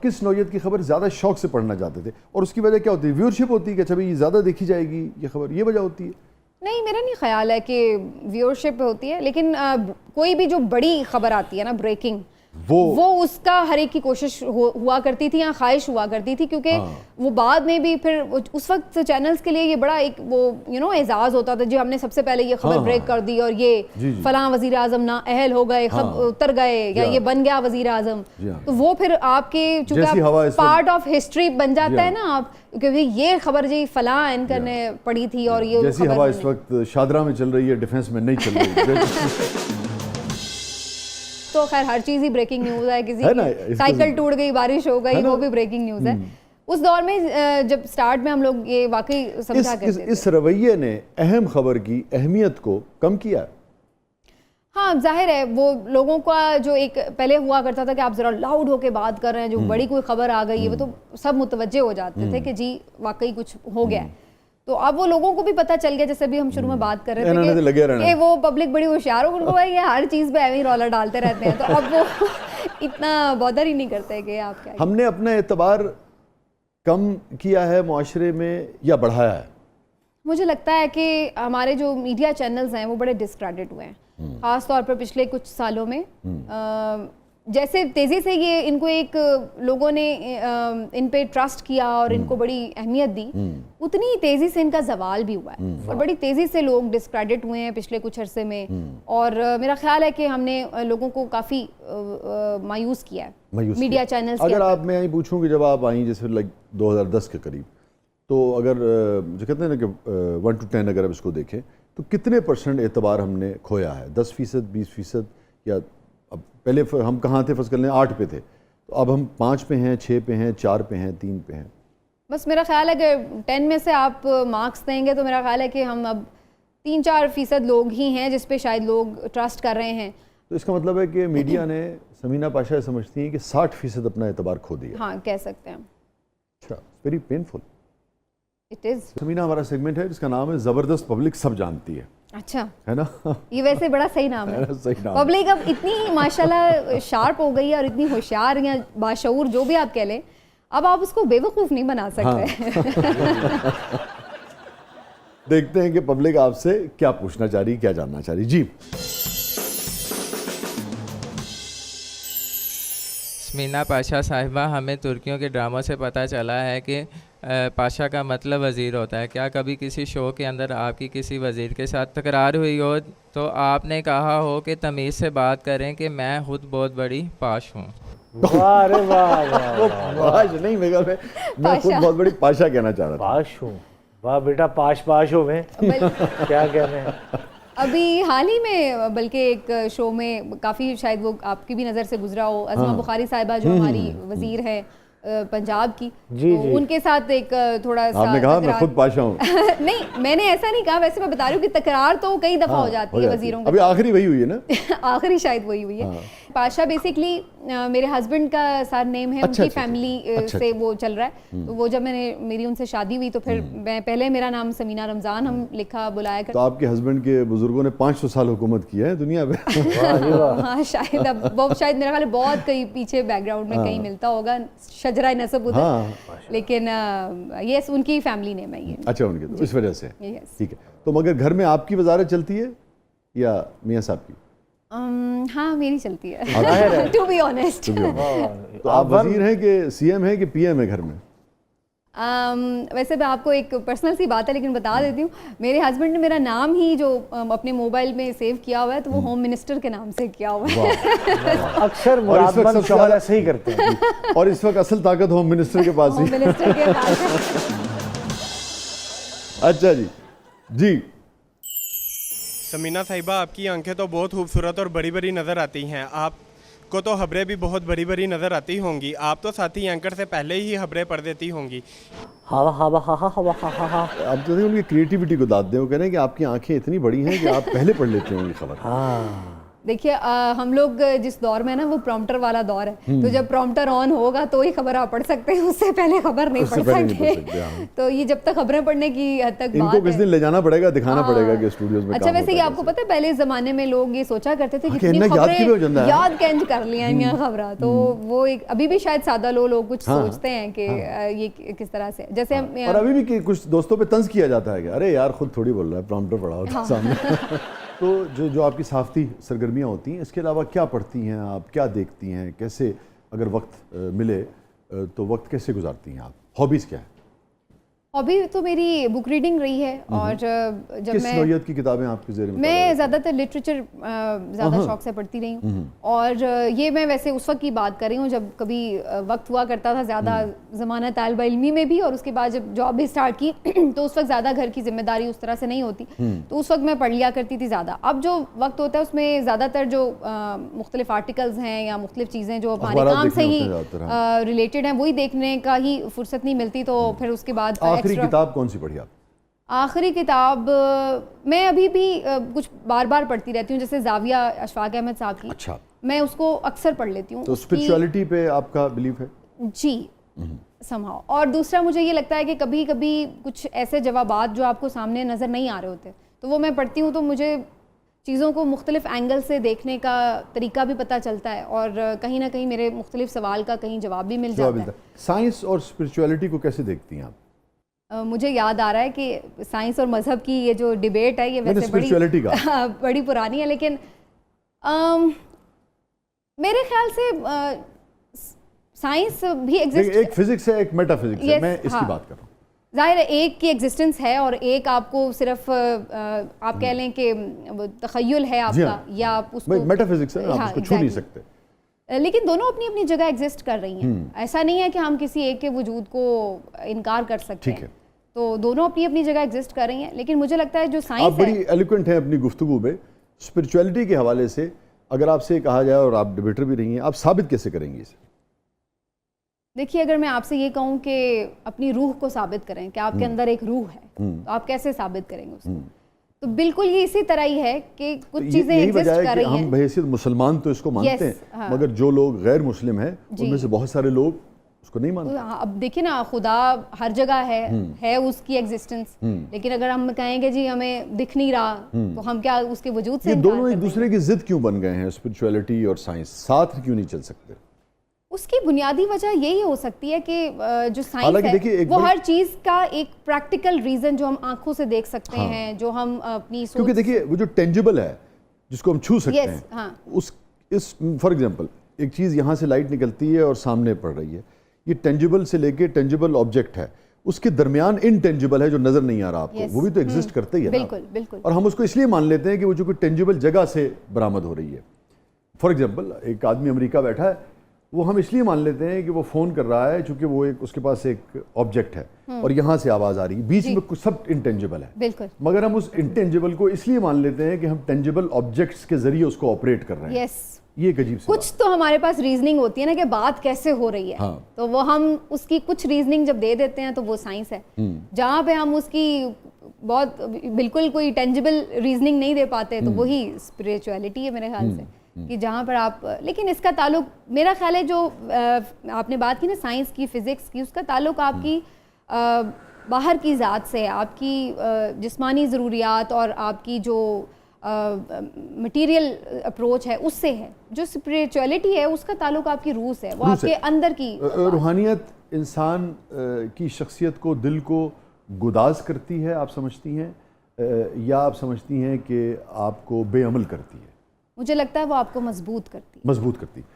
کس نوعیت کی خبر زیادہ شوق سے پڑھنا چاہتے تھے, اور اس کی وجہ کیا ہوتی ہے؟ ویورشپ ہوتی ہے کہ اچھا بھائی یہ زیادہ دیکھی جائے گی یہ خبر, یہ وجہ ہوتی ہے؟ نہیں, میرا نہیں خیال ہے کہ ویورشپ ہوتی ہے, لیکن کوئی بھی جو بڑی خبر آتی ہے نا, بریکنگ, وہ اس کا ہر ایک کی کوشش ہوا کرتی تھی یا خواہش ہوا کرتی تھی, کیونکہ وہ بعد میں بھی پھر اس وقت چینلز کے لیے یہ بڑا ایک وہ اعزاز ہوتا تھا, جو ہم نے سب سے پہلے یہ خبر بریک کر دی, اور یہ فلاں وزیر اعظم نااہل ہو گئے, اتر گئے, یا یہ بن گیا وزیر اعظم. تو وہ پھر آپ کے چونکہ پارٹ آف ہسٹری بن جاتا ہے نا آپ, کیونکہ یہ خبر جی فلاں اینکر نے پڑھی تھی, اور یہ جیسی ہوا اس وقت شاہدرہ میں چل رہی ہے ڈیفنس میں نہیں چل رہی. تو خیر ہر چیز ہی بریکنگ نیوز ہے, کسی سائیکل ٹوٹ گئی, بارش ہو گئی, وہ بھی بریکنگ نیوز ہے. اس دور میں جب سٹارٹ میں ہم لوگ یہ واقعی سمجھا کرتے تھے. اس رویے نے اہم خبر کی اہمیت کو کم کیا ہے. ہاں ظاہر ہے, وہ لوگوں کا جو ایک پہلے ہوا کرتا تھا کہ آپ ذرا لاؤڈ ہو کے بات کر رہے ہیں, جو بڑی کوئی خبر آ گئی ہے, وہ تو سب متوجہ ہو جاتے تھے کہ جی واقعی کچھ ہو گیا ہے. تو اب وہ لوگوں کو بھی پتہ چل گیا, جیسے بھی ہم شروع میں بات کر رہے تھے کہ وہ پبلک بڑی ہوشیار ہو, ان کو بھائی یہ ہر چیز پہ ایویں رولا ڈالتے رہتے ہیں, تو اب وہ اتنا بادر ہی نہیں کرتے کہ آپ کیا. ہم نے اپنا اعتبار کم کیا ہے معاشرے میں یا بڑھایا ہے؟ مجھے لگتا ہے کہ ہمارے جو میڈیا چینلز ہیں وہ بڑے ڈسکریڈٹ ہوئے ہیں, خاص طور پر پچھلے کچھ سالوں میں. جیسے تیزی سے یہ ان کو ایک لوگوں نے ان پہ ٹرسٹ کیا اور ان کو بڑی اہمیت دی, اتنی تیزی سے ان کا زوال بھی ہوا ہے, اور بڑی تیزی سے لوگ ڈسکریڈٹ ہوئے ہیں پچھلے کچھ عرصے میں. اور میرا خیال ہے کہ ہم نے لوگوں کو کافی مایوس کیا ہے میڈیا چینلز. اگر آپ میں پوچھوں کہ جب آپ آئیں جیسے 2010 کے قریب, تو اگر جو کہتے ہیں نا کہ 1 to 10 اگر آپ اس کو دیکھیں تو کتنے % اعتبار ہم نے کھویا ہے؟ 10%, 20%, یا اب پہلے ہم کہاں تھے فرض کر لیں 8 پہ تھے, تو اب ہم 5 پہ ہیں, 6 پہ ہیں, 4 پہ ہیں, 3 پہ ہیں. بس میرا خیال ہے کہ 10 میں سے آپ مارکس دیں گے تو میرا خیال ہے کہ ہم اب 3-4% لوگ ہی ہیں جس پہ شاید لوگ ٹرسٹ کر رہے ہیں. تو اس کا مطلب ہے کہ میڈیا نے سمینہ پاشا سمجھتی ہیں کہ 60% اپنا اعتبار کھو دیا. ہاں کہہ سکتے ہیں. اچھا, very painful. It is. Samina ہمارا سیگمنٹ ہے جس کا نام ہے زبردست پبلک سب جانتی ہے. اچھا ہے نا, یہ ویسے بڑا صحیح نام ہے. پبلک اب اتنی ماشاءاللہ شارپ ہو گئی ہے اور اتنی ہوشیار یا باشعور جو بھی آپ کہہ لیں, اب آپ اس کو بے وقوف نہیں بنا سکتے. دیکھتے ہیں کہ پبلک آپ سے کیا پوچھنا چاہ رہی, کیا جاننا چاہ رہی. جی سمینہ پاشا صاحبہ, ہمیں ترکیوں کے ڈراموں سے پتہ چلا ہے کہ پاشا کا مطلب وزیر ہوتا ہے. کیا کبھی کسی شو کے اندر آپ کی کسی وزیر کے ساتھ تکرار ہوئی ہو تو آپ نے کہا ہو کہ تمیز سے بات کریں کہ میں خود بہت بڑی پاش ہوں؟ ارے واہ, پاش نہیں, میں خود بہت بڑی پاشا کہنا چاہ رہا تھا. پاش ہوں, واہ بیٹا, پاش ہو میں کیا کہہ رہے ہیں. ابھی حال ہی میں بلکہ ایک شو میں کافی شاید وہ آپ کی بھی نظر سے گزرا ہو, عظمہ بخاری صاحبہ جو ہماری وزیر ہے پنجاب کی, ان کے ساتھ ایک تھوڑا سا, آپ نے کہا میں خود پاشا ہوں. نہیں میں نے ایسا نہیں کہا, ویسے میں بتا رہی ہوں کہ تکرار تو کئی دفعہ ہو جاتی ہے وزیروں کی. ابھی آخری وہی ہوئی ہے نا, آخری شاید وہی ہوئی ہے. پاشا بیسکلی میرے ہسبینڈ کا سر نیم ہے, ان کی فیملی سے وہ چل رہا ہے. تو وہ جب میری ان سے شادی ہوئی تو پھر میں پہلے میرا نام سمینہ رمضان ہم لکھا بلایا کر. تو آپ کے ہسبینڈ کے بزرگوں نے 500 سال حکومت کی ہے دنیا پہ. ہاں شاید, اب وہ شاید میرا خیال بہت کئی پیچھے بیک گراؤنڈ میں کہیں ملتا ہوگا شجرہ نسب ادھر, لیکن یس ان کی فیملی نیم ہے یہ. اچھا, ان کے اس وجہ سے. ٹھیک ہے, تو مگر گھر میں آپ کی وزارت چلتی ہے یا میاں صاحب کی؟ ہاں میری چلتی ہے, ٹو بی آنیسٹ. تو آپ وزیر ہیں کہ سی ایم ہیں کہ پی ایم ہے گھر میں؟ ویسے میں آپ کو ایک پرسنل سی بات ہے لیکن بتا دیتی ہوں, میرے ہسبینڈ نے میرا نام ہی جو اپنے موبائل میں سیو کیا ہوا ہے تو وہ ہوم منسٹر کے نام سے کیا ہوا ہے. اکثر مرادمند شوہر ایسے ہی کرتے ہیں. اور اس وقت اصل طاقت ہوم منسٹر کے پاس ہی. اچھا جی. جی سمینہ صاحبہ, آپ کی آنکھیں تو بہت خوبصورت اور بڑی بڑی نظر آتی ہیں, آپ کو تو خبریں بھی بہت بڑی بڑی نظر آتی ہوں گی, آپ تو ساتھی اینکر سے پہلے ہی خبریں پڑھ دیتی ہوں گی. آپ جو ان کی کریٹیوٹی کو داد دیں, وہ کہہ رہے ہیں کہ آپ کی آنکھیں اتنی بڑی ہیں کہ آپ پہلے پڑھ لیتے ہوں گی خبر. دیکھیے ہم لوگ جس دور میں نا وہ پرومپٹر والا دور ہے, تو جب پرومپٹر آن ہوگا تو ہی خبر آپ پڑھ سکتے ہیں, اس سے پہلے خبر نہیں پڑھ سکتے. تو یہ جب تک خبریں پڑھنے کی حد تک ان کو کس دن لے جانا پڑے گا, دکھانا پڑے گا کہ اسٹوڈیوز میں. اچھا ویسے یہ آپ کو پتہ ہے پہلے زمانے میں لوگ یہ سوچا کرتے تھے کہ اتنی خبریں یاد کینج کر لیا ہیں خبریں, تو وہ ایک ابھی بھی شاید سادہ لوگ کچھ سوچتے ہیں کہ یہ کس طرح سے, جیسے اور ابھی بھی کچھ دوستوں پہ طنز کیا جاتا ہے کہ ارے یار خود تھوڑی بول رہا ہے, پرومپٹر پڑھا ہوتا سامنے. تو جو آپ کی صحافتی سرگرمیاں ہوتی ہیں, اس کے علاوہ کیا پڑھتی ہیں آپ, کیا دیکھتی ہیں, کیسے اگر وقت ملے تو وقت کیسے گزارتی ہیں آپ, ہابیز کیا ہے؟ ہابی تو میری بک ریڈنگ رہی ہے, اور جب کس نوعیت کی کتابیں آپ کے ذہن میں؟ میں زیادہ تر لٹریچر زیادہ شوق سے پڑھتی رہی ہوں, اور یہ میں ویسے اس وقت کی بات کر رہی ہوں جب کبھی وقت ہوا کرتا تھا زیادہ زمانہ طالب علمی میں بھی, اور اس کے بعد جب جاب بھی اسٹارٹ کی تو اس وقت زیادہ گھر کی ذمہ داری اس طرح سے نہیں ہوتی, تو اس وقت میں پڑھ لیا کرتی تھی زیادہ. اب جو وقت ہوتا ہے اس میں زیادہ تر جو مختلف آرٹیکلز ہیں یا مختلف چیزیں جو ہمارے کام سے ہی ریلیٹڈ ہیں وہی دیکھنے کا ہی فرصت نہیں ملتی, تو پھر اس کے بعد آخری کتاب کون سی پڑھی آپ؟ آخری کتاب میں ابھی بھی کچھ بار بار پڑھتی رہتی ہوں, جیسے زاویہ اشفاق احمد صاحب کی. اچھا, میں اس کو اکثر پڑھ لیتی ہوں. تو اسپرچولیٹی پہ آپ کا بلیف ہے؟ جی somehow. اور دوسرا مجھے یہ لگتا ہے کہ کبھی کبھی کچھ ایسے جوابات جو آپ کو سامنے نظر نہیں آ رہے ہوتے, تو وہ میں پڑھتی ہوں تو مجھے چیزوں کو مختلف اینگل سے دیکھنے کا طریقہ بھی پتہ چلتا ہے, اور کہیں نہ کہیں میرے مختلف سوال کا کہیں جواب بھی مل جاتا ہے. سائنس اور اسپرچولیٹی کو کیسے دیکھتی ہیں آپ؟ مجھے یاد آ رہا ہے کہ سائنس اور مذہب کی یہ جو ڈیبیٹ ہے یہ ویسے بڑی پرانی ہے, لیکن میرے خیال سے سائنس بھی ایگزسٹ, ایک فزکس ہے ایک میٹا فزکس ہے, میں اس کی بات کر رہا ہوں. ظاہر ہے ایک کی ایگزسٹنس ہے اور ایک آپ کو صرف آپ کہہ لیں کہ تخیل ہے آپ کا, یا آپ اس کو میٹا فزکس ہے, آپ اس کو چھو نہیں سکتے, لیکن دونوں اپنی اپنی جگہ ایگزسٹ کر رہی ہیں. ایسا نہیں ہے کہ ہم کسی ایک کے وجود کو انکار کر سکتے ہیں, تو دونوں اپنی اپنی جگہ ایگزسٹ کر رہی ہیں. لیکن مجھے لگتا ہے جو سائنس ہے, آپ بڑی ایلیکوینٹ ہیں اپنی گفتگو میں. اسپرچولیٹی کے حوالے سے اگر آپ سے کہا جائے, اور آپ ڈیبیٹر بھی رہی ہیں, آپ ثابت کیسے کریں گے اسے؟ دیکھیے اگر میں آپ سے یہ کہوں کہ اپنی روح کو ثابت کریں کہ آپ کے اندر ایک روح ہے, تو آپ کیسے ثابت کریں گے اس کو؟ تو بالکل یہ اسی طرح ہی ہے کہ کچھ چیزیں ایگزسٹ کر رہی ہیں. ہم بحیثیت مسلمان تو اس کو مانتے ہیں, مگر جو لوگ غیر مسلم ہیں ان میں سے بہت سارے لوگ اس کو نہیں مانتے. اب دیکھیں نا, خدا ہر جگہ ہے اس کی ایگزسٹنس, لیکن اگر ہم کہیں گے جی ہمیں دکھ نہیں رہا, تو ہم کیا اس کے وجود سے یہ دونوں ایک دوسرے کی ضد کیوں بن گئے ہیں, اسپرچولیٹی اور سائنس ساتھ کیوں نہیں چل سکتے؟ اس کی بنیادی وجہ یہی ہو سکتی ہے کہ جو سائنس ہے وہ ہر چیز کا ایک پریکٹیکل ریزن جو ہم آنکھوں سے دیکھ سکتے ہیں, جو ہم اپنی کیونکہ دیکھیے وہ جو ٹینجبل ہے جس کو ہم چھو سکتے ہیں, اس فار ایگزامپل ایک چیز یہاں سے لائٹ نکلتی ہے اور سامنے پڑ رہی ہے, یہ ٹینجبل سے لے کے ٹینجبل آبجیکٹ ہے, اس کے درمیان انٹینجبل ہے جو نظر نہیں آ رہا آپ کو, وہ بھی تو ایگزسٹ کرتا ہی ہے. بالکل. اور ہم اس کو اس لیے مان لیتے ہیں کہ وہ جو کوئی ٹینجبل جگہ سے برآمد ہو رہی ہے. فار ایگزامپل ایک آدمی امریکہ بیٹھا ہے, وہ ہم اس لیے مان لیتے ہیں کہ وہ فون کر رہا ہے چونکہ وہ اس کے پاس ایک آبجیکٹ ہے اور یہاں سے آواز آ رہی ہے, بیچ میں کچھ سب انٹینجبل ہے. بالکل. مگر ہم اس انٹینجبل کو اس لیے مان لیتے ہیں کہ ہم ٹینجبل آبجیکٹس کے ذریعے اس کو آپریٹ کر رہے ہیں. یہ ایک عجیب سی کچھ تو ہمارے پاس ریزننگ ہوتی ہے نا کہ بات کیسے ہو رہی ہے, تو وہ ہم اس کی کچھ ریزننگ جب دے دیتے ہیں تو وہ سائنس ہے. جہاں پہ ہم اس کی بہت بالکل کوئی ٹینجبل ریزننگ نہیں دے پاتے تو وہی اسپریچولیٹی ہے میرے خیال سے, کہ جہاں پر آپ, لیکن اس کا تعلق میرا خیال ہے جو آپ نے بات کی نا سائنس کی, فزکس کی, اس کا تعلق آپ کی باہر کی ذات سے, آپ کی جسمانی ضروریات اور آپ کی جو مٹیریل اپروچ ہے اس سے ہے. جو اسپریچولیٹی ہے اس کا تعلق آپ کی روح سے ہے, وہ آپ کے اندر کی روحانیت انسان کی شخصیت کو, دل کو گداز کرتی ہے آپ سمجھتی ہیں, یا آپ سمجھتی ہیں کہ آپ کو بے عمل کرتی ہے؟ مجھے لگتا ہے وہ آپ کو مضبوط کرتی ہے.